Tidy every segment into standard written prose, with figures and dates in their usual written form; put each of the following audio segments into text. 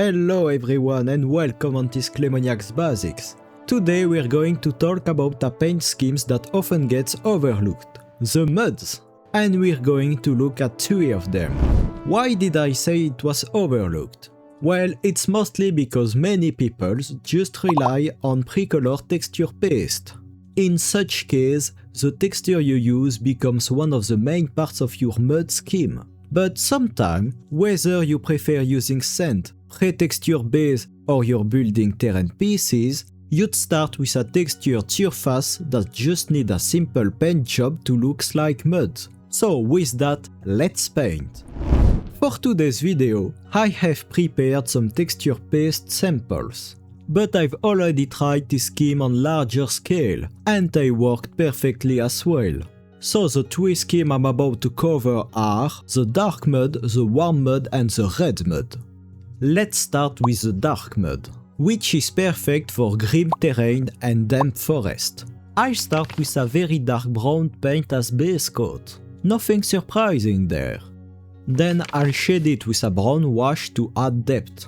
Hello everyone and welcome on this Clemoniak's Basics. Today we're going to talk about the paint schemes that often gets overlooked, the MUDs. And we're going to look at 2 of them. Why did I say it was overlooked? Well, it's mostly because many people just rely on pre-colored texture paste. In such case, the texture you use becomes one of the main parts of your MUD scheme. But sometimes, whether you prefer using sand, pre-texture base or your building terrain pieces, you'd start with a textured surface that just need a simple paint job to look like mud. So with that, let's paint. For today's video, I have prepared some texture paste samples. But I've already tried this scheme on larger scale, and they worked perfectly as well. So the 2 schemes I'm about to cover are the dark mud, the warm mud and the red mud. Let's start with the dark mud, which is perfect for grim terrain and damp forest. I'll start with a very dark brown paint as base coat. Nothing surprising there. Then I'll shade it with a brown wash to add depth.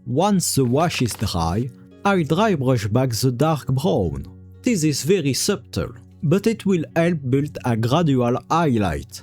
Once the wash is dry, I'll dry brush back the dark brown. This is very subtle, but it will help build a gradual highlight.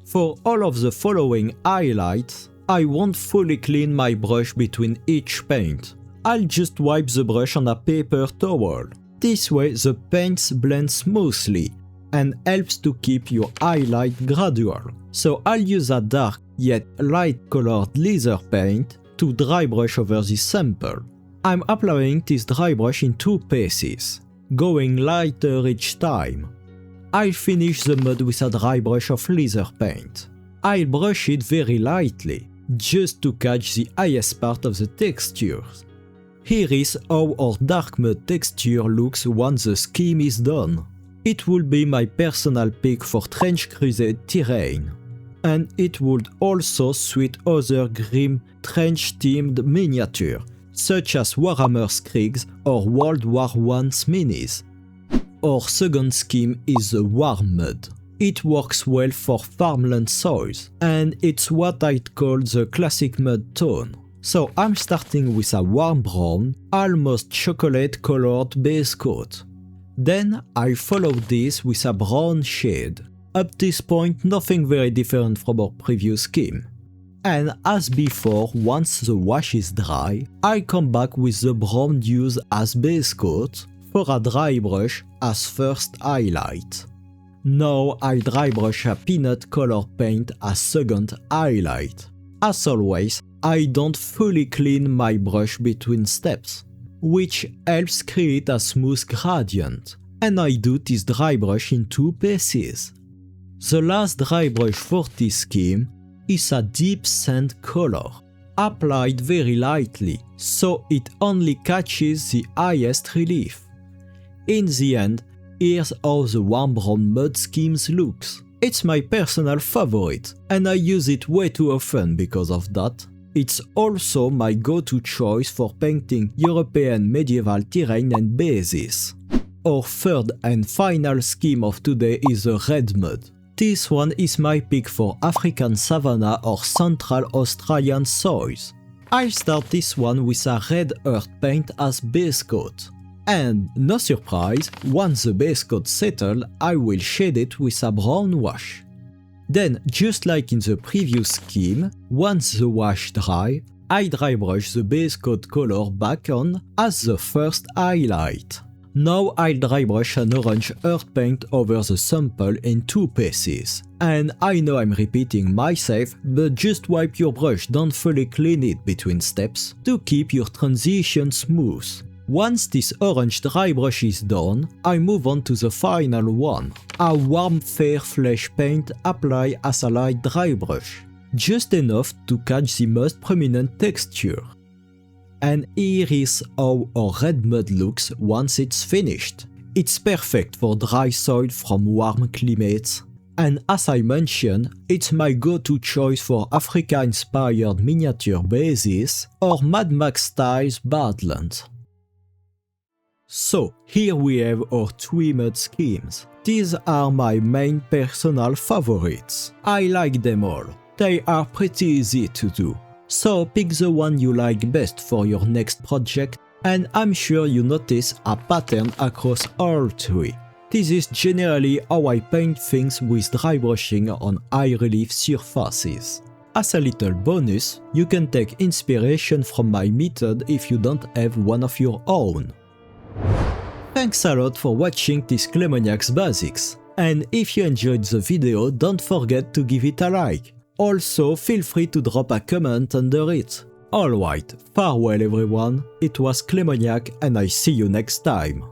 For all of the following highlights, I won't fully clean my brush between each paint. I'll just wipe the brush on a paper towel. This way the paints blend smoothly and helps to keep your highlight gradual. So I'll use a dark yet light colored laser paint to dry brush over this sample. I'm applying this dry brush in 2 pieces, going lighter each time. I'll finish the mud with a dry brush of laser paint. I'll brush it very lightly, just to catch the highest part of the textures. Here is how our dark mud texture looks once the scheme is done. It will be my personal pick for Trench Crusade terrain. And it would also suit other grim trench-themed miniatures, such as Warhammer Krigs or World War I's minis. Our second scheme is the warm mud. It works well for farmland soils, and it's what I'd call the classic mud tone. So I'm starting with a warm brown, almost chocolate colored base coat. Then I follow this with a brown shade. Up this point, nothing very different from our previous scheme. And as before, once the wash is dry, I come back with the brown used as base coat for a dry brush as first highlight. Now I dry brush a peanut color paint as second highlight. As always, I don't fully clean my brush between steps, which helps create a smooth gradient, and I do this dry brush in 2 pieces. The last dry brush for this scheme is a deep sand color, applied very lightly, so it only catches the highest relief. In the end, here's how the warm brown mud schemes looks. It's my personal favorite, and I use it way too often because of that. It's also my go-to choice for painting European medieval terrain and bases. Our third and final scheme of today is the red mud. This one is my pick for African savanna or Central Australian soils. I'll start this one with a red earth paint as base coat. And, no surprise, once the base coat settles, I will shade it with a brown wash. Then, just like in the previous scheme, once the wash dry, I dry brush the base coat color back on as the first highlight. Now I'll dry brush an orange earth paint over the sample in 2 pieces. And I know I'm repeating myself, but just wipe your brush, don't fully clean it between steps to keep your transition smooth. Once this orange dry brush is done, I move on to the final one, a warm fair flesh paint applied as a light dry brush, just enough to catch the most prominent texture. And here is how our red mud looks once it's finished. It's perfect for dry soil from warm climates, and as I mentioned, it's my go-to choice for Africa-inspired miniature bases or Mad Max styles badlands. So, here we have our 3 mud schemes. These are my main personal favorites. I like them all. They are pretty easy to do. So pick the one you like best for your next project, and I'm sure you notice a pattern across all three. This is generally how I paint things with dry brushing on high relief surfaces. As a little bonus, you can take inspiration from my method if you don't have one of your own. Thanks a lot for watching this Clemoniak's Basics, and if you enjoyed the video, don't forget to give it a like. Also, feel free to drop a comment under it. Alright, farewell everyone, it was Clemoniak and I see you next time.